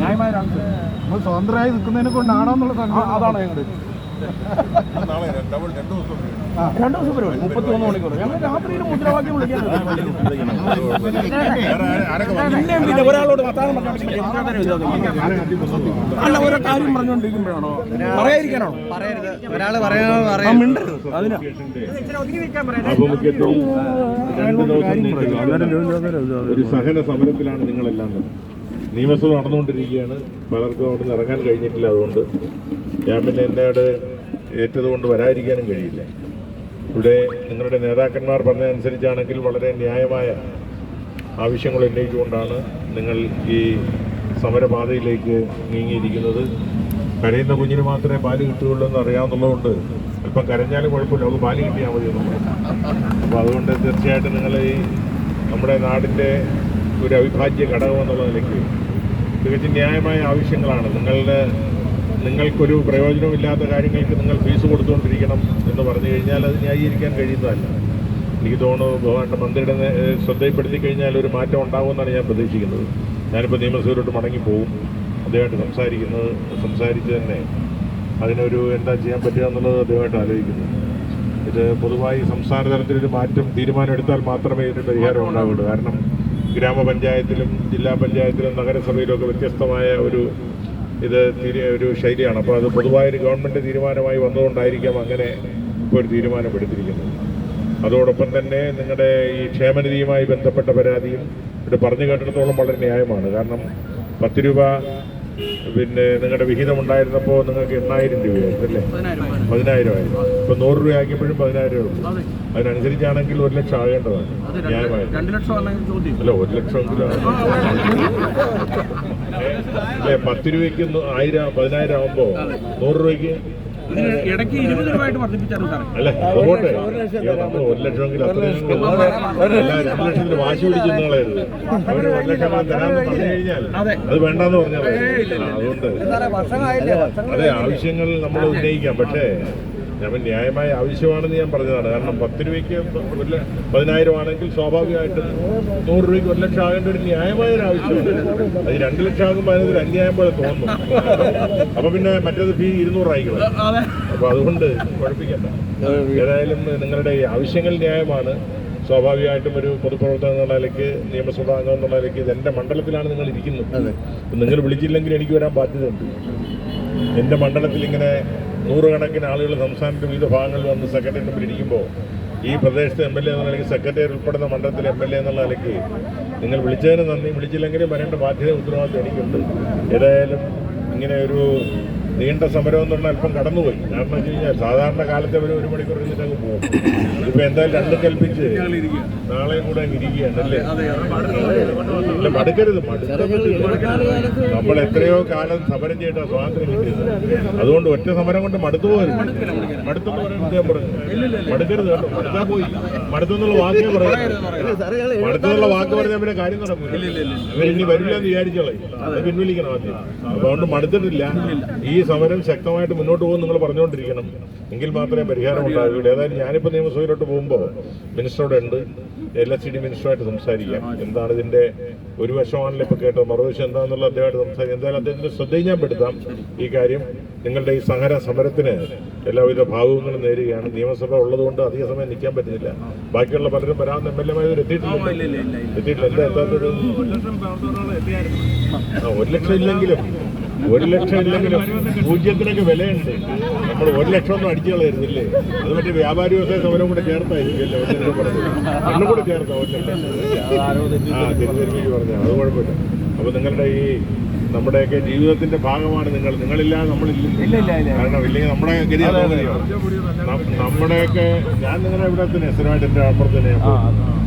ന്യായമായ നമ്മൾ സ്വതന്ത്രമായി നിൽക്കുന്നതിനെ കൊണ്ടാണോ എന്നുള്ള അതാണ് ഞങ്ങളുടെ 2 ദിവസം പരിപാടി 31 മണിക്കൂർ. ഞങ്ങൾ രാത്രിയിൽ മുദ്രാവാക്യം വിളിക്കാൻ പിന്നെ ഒരാളോട് വർത്താനം അല്ല ഓരോ കാര്യം പറഞ്ഞുകൊണ്ടിരിക്കുമ്പോഴാണോ പറയാതിരിക്കാനാണോ? ഒരാൾ ഒരു സഹന സമരത്തിലാണ് നിങ്ങളെല്ലാം. നിയമസഭ നടന്നുകൊണ്ടിരിക്കുകയാണ്. പലർക്കും അവിടെ നിന്ന് ഇറങ്ങാൻ കഴിഞ്ഞിട്ടില്ല. അതുകൊണ്ട് ഞാൻ പിന്നെ എന്നോട് ഏറ്റതുകൊണ്ട് വരാതിരിക്കാനും കഴിയില്ല. ഇവിടെ നിങ്ങളുടെ നേതാക്കന്മാർ പറഞ്ഞതനുസരിച്ചാണെങ്കിൽ വളരെ ന്യായമായ ആവശ്യങ്ങൾ ഉന്നയിച്ചുകൊണ്ടാണ് നിങ്ങൾ ഈ സമരപാതയിലേക്ക് നീങ്ങിയിരിക്കുന്നത്. കരയുന്ന കുഞ്ഞിന് മാത്രമേ പാല് കിട്ടുകയുള്ളൂ എന്ന് അറിയാവുന്നതുകൊണ്ട് അല്പം കരഞ്ഞാലും കുഴപ്പമില്ല, നമുക്ക് പാല് കിട്ടിയാൽ മതി എന്നുള്ളത്. അപ്പോൾ അതുകൊണ്ട് തീർച്ചയായിട്ടും നിങ്ങൾ ഈ നമ്മുടെ നാടിൻ്റെ ഒരു അവിഭാജ്യ ഘടകം എന്നുള്ള നിലയ്ക്ക് തികച്ചും ന്യായമായ ആവശ്യങ്ങളാണ്. നിങ്ങൾക്കൊരു പ്രയോജനമില്ലാത്ത കാര്യങ്ങൾക്ക് നിങ്ങൾ ഫീസ് കൊടുത്തുകൊണ്ടിരിക്കണം എന്ന് പറഞ്ഞു കഴിഞ്ഞാൽ അത് ന്യായീകരിക്കാൻ കഴിയുന്നതല്ല. എനിക്ക് തോന്നുന്നു ബഹുമാനപ്പെട്ട മന്ത്രിയുടെ ശ്രദ്ധയിൽപ്പെടുത്തി കഴിഞ്ഞാൽ ഒരു മാറ്റം ഉണ്ടാകുമെന്നാണ് ഞാൻ പ്രതീക്ഷിക്കുന്നത്. ഞാനിപ്പോൾ നിയമസഭയിലോട്ട് മടങ്ങിപ്പോവും. അദ്ദേഹമായിട്ട് സംസാരിച്ച് തന്നെ അതിനൊരു എന്താ ചെയ്യാൻ പറ്റുക എന്നുള്ളത് അദ്ദേഹമായിട്ട് ആലോചിക്കുന്നു. ഇത് പൊതുവായി സംസ്ഥാന തലത്തിലൊരു തീരുമാനം എടുത്താൽ മാത്രമേ ഇതിന് പരിഹാരം ഉണ്ടാവുള്ളൂ. കാരണം ഗ്രാമപഞ്ചായത്തിലും ജില്ലാ പഞ്ചായത്തിലും നഗരസഭയിലുമൊക്കെ വ്യത്യസ്തമായ ഒരു ശൈലിയാണ്. അപ്പോൾ അത് പൊതുവായൊരു ഗവൺമെൻറ് തീരുമാനമായി വന്നതുകൊണ്ടായിരിക്കാം അങ്ങനെ ഇപ്പോൾ ഒരു തീരുമാനമെടുത്തിരിക്കുന്നത്. അതോടൊപ്പം തന്നെ നിങ്ങളുടെ ഈ ക്ഷേമനിധിയുമായി ബന്ധപ്പെട്ട പരാതിയും ഇവിടെ പറഞ്ഞു കേട്ടിടത്തോളം വളരെ ന്യായമാണ്. കാരണം 10 രൂപ പിന്നെ നിങ്ങളുടെ വിഹിതം ഉണ്ടായിരുന്നപ്പോൾ നിങ്ങൾക്ക് 8,000 രൂപയായിരുന്നു അല്ലേ? 10,000 ആയിരുന്നു. ഇപ്പോൾ 100 രൂപ ആക്കിയപ്പോഴും 10,000 രൂപ. അതിനനുസരിച്ചാണെങ്കിൽ 1 ലക്ഷം ആകേണ്ടതാണ്. ന്യായമായിരുന്നു. അല്ല 1 ലക്ഷമെങ്കിലും അല്ലേ? 10 രൂപയ്ക്ക് 10,000 ആകുമ്പോൾ 100 രൂപയ്ക്ക് ഇടയ്ക്ക് 20 രൂപയായിട്ട് വർദ്ധിപ്പിച്ചായിരുന്നു സാർ. അല്ല അതുകൊണ്ട് നമ്മൾ 1 ലക്ഷമെങ്കിലും അത്രയും 2 ലക്ഷത്തിന് വാശി പിടിക്കുന്നതായിരുന്നു. അവർ 1 ലക്ഷം തരാമെന്ന് പറഞ്ഞു കഴിഞ്ഞാൽ അത് വേണ്ടെന്ന് പറഞ്ഞാൽ അതുകൊണ്ട് അതെ ആവശ്യങ്ങൾ നമ്മൾ ഉന്നയിക്കാം. പക്ഷേ ഞാൻ ന്യായമായ ആവശ്യമാണെന്ന് ഞാൻ പറഞ്ഞതാണ്. കാരണം 10 രൂപയ്ക്ക് 10,000 ആണെങ്കിൽ സ്വാഭാവികമായിട്ടും 100 രൂപയ്ക്ക് 1 ലക്ഷം ആകേണ്ട ഒരു ന്യായമായ ഒരു ആവശ്യമാണ്. അത് 2 ലക്ഷം ആകുമ്പോൾ അതിനൊരു അന്യായം പോലെ തോന്നും. അപ്പൊ പിന്നെ മറ്റേത് ഫീ 200 ആയിക്കണം. അപ്പൊ അതുകൊണ്ട് കുഴപ്പിക്കണ്ട. ഏതായാലും നിങ്ങളുടെ ഈ ആവശ്യങ്ങൾ ന്യായമാണ്. സ്വാഭാവികമായിട്ടും ഒരു പൊതുപ്രവർത്തകൻ എന്നുള്ള നിലയ്ക്ക് നിയമസഭാ അംഗം എന്നുള്ള നിലയ്ക്ക് ഇത് എൻ്റെ മണ്ഡലത്തിലാണ് നിങ്ങൾ ഇരിക്കുന്നത്. നിങ്ങൾ വിളിച്ചില്ലെങ്കിൽ എനിക്ക് വരാൻ ബാധ്യതയുണ്ട്. എൻ്റെ മണ്ഡലത്തിൽ ഇങ്ങനെ 100 കണക്കിന് ആളുകൾ സംസ്ഥാനത്ത് വിവിധ ഭാഗങ്ങളിൽ വന്ന് സെക്രട്ടറി മുമ്പിൽ ഇരിക്കുമ്പോൾ ഈ പ്രദേശത്തെ MLA എന്നുള്ള നിലയ്ക്ക് സെക്രട്ടറി ഉൾപ്പെടുന്ന മണ്ഡലത്തിലെ MLA എന്നുള്ള നിലയ്ക്ക് നിങ്ങൾ വിളിച്ചതിന് നന്ദി. വിളിച്ചില്ലെങ്കിലും വരേണ്ട ബാധ്യത ഉത്തരവാദിത്വം എനിക്കുണ്ട്. ഏതായാലും ഇങ്ങനെ ഒരു നീണ്ട സമരം എന്ന് പറഞ്ഞാൽ അല്പം കടന്നുപോയി. കാരണം വെച്ച് കഴിഞ്ഞാൽ സാധാരണ കാലത്തെ 1 മണിക്കൂർ ഇരുന്നിട്ട് അങ്ങ് പോകും. ഇപ്പം എന്തായാലും 2 കൽപ്പിച്ച് നാളെയും കൂടെ അങ്ങ് ഇരിക്കുകയാണ് അല്ലേ? അല്ല മടുക്കരുത്. നമ്മൾ എത്രയോ കാലം സമരം ചെയ്തിട്ടാണ് സ്വാതന്ത്ര്യം കിട്ടിയത്. അതുകൊണ്ട് ഒറ്റ സമരം കൊണ്ട് മടുത്തു പോകരുത്. മടുത്തെന്ന് പറയാൻ അദ്ദേഹം പറഞ്ഞു. മടുക്കരുത് കേട്ടോ. മടുത്താൽ പോയി. മടുത്തെന്നുള്ള വാക്കേ പറയാം. മടുത്തെന്നുള്ള വാക്ക് പറഞ്ഞാൽ പിന്നെ കാര്യം നടക്കില്ല. ഇവരിനി വരില്ല എന്ന് വിചാരിച്ചോളെ അത് പിൻവലിക്കണം ആദ്യം. അതുകൊണ്ട് മടുത്തിട്ടില്ല. ഈ സമരം ശക്തമായിട്ട് മുന്നോട്ട് പോകും നിങ്ങൾ പറഞ്ഞുകൊണ്ടിരിക്കണം. എങ്കിൽ മാത്രമേ പരിഹാരം ഉണ്ടാകൂ. ഏതായാലും ഞാനിപ്പോൾ നിയമസഭയിലോട്ട് പോകുമ്പോൾ മിനിസ്റ്ററോട് ഉണ്ട്, LSCD മിനിസ്റ്ററുമായിട്ട് സംസാരിക്കാം. എന്താണ് ഇതിൻ്റെ ഒരു വശമാണല്ലോ ഇപ്പോൾ കേട്ടത്, മറുവശം എന്താണെന്നുള്ള അദ്ദേഹമായിട്ട് സംസാരിക്കാം. എന്തായാലും അദ്ദേഹത്തിൻ്റെ ശ്രദ്ധയും ഞാൻ പെടുത്താം ഈ കാര്യം. നിങ്ങളുടെ ഈ സമരത്തിന് എല്ലാവിധ ഭാവുകങ്ങളും നേരുകയാണ്. നിയമസഭ ഉള്ളതുകൊണ്ട് അധിക സമയം നിൽക്കാൻ പറ്റുന്നില്ല. ബാക്കിയുള്ള പലരും വരാവുന്ന MLA എത്തിയിട്ടില്ല. എന്താ എത്താത്തത്? 1 ലക്ഷം ഇല്ലെങ്കിലും 1 ലക്ഷം ഇല്ലെങ്കിലും പൂജ്യത്തിനൊക്കെ വിലയുണ്ട്. നമ്മൾ 1 ലക്ഷം ഒന്നും അടിച്ചു കളയരുന്നില്ലേ? അത് മറ്റേ വ്യാപാരി വ്യവസായ സമരം കൂടെ ചേർത്തായിരിക്കുമല്ലോ. എണ്ണം കൂടെ ചേർത്താം 1 ലക്ഷം. തിരുവരുമിക്ക് പറഞ്ഞാൽ അത് കുഴപ്പമില്ല. അപ്പോൾ നിങ്ങളുടെ ഈ നമ്മുടെയൊക്കെ ജീവിതത്തിന്റെ ഭാഗമാണ് നിങ്ങളില്ലാതെ നമ്മളില്ല. കാരണം ഇല്ലെങ്കിൽ നമ്മുടെ ഗതി നമ്മുടെയൊക്കെ ഞാൻ നിങ്ങളുടെ ഇവിടെ തന്നെ സ്ഥിരമായിട്ട് എൻ്റെ അപ്പുറത്ത് തന്നെയാണ്,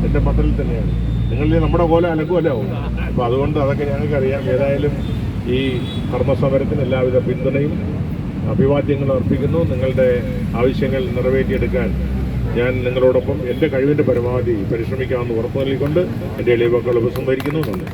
എൻ്റെ മണ്ഡലത്തിൽ തന്നെയാണ്. നിങ്ങളിൽ നമ്മുടെ പോലെ അലക്കുമല്ലാവും. അപ്പോൾ അതുകൊണ്ട് അതൊക്കെ ഞങ്ങൾക്കറിയാം. ഏതായാലും ഈ കർമ്മസമരത്തിന് എല്ലാവിധ പിന്തുണയും അഭിവാദ്യങ്ങളും അർപ്പിക്കുന്നു. നിങ്ങളുടെ ആവശ്യങ്ങൾ നിറവേറ്റിയെടുക്കാൻ ഞാൻ നിങ്ങളോടൊപ്പം എൻ്റെ കഴിവിൻ്റെ പരമാവധി പരിശ്രമിക്കാമെന്ന് ഉറപ്പു നൽകിക്കൊണ്ട് എൻ്റെ എളിയ വാക്കുകൾ ഉപസംഹരിക്കുന്നു. നന്ദി.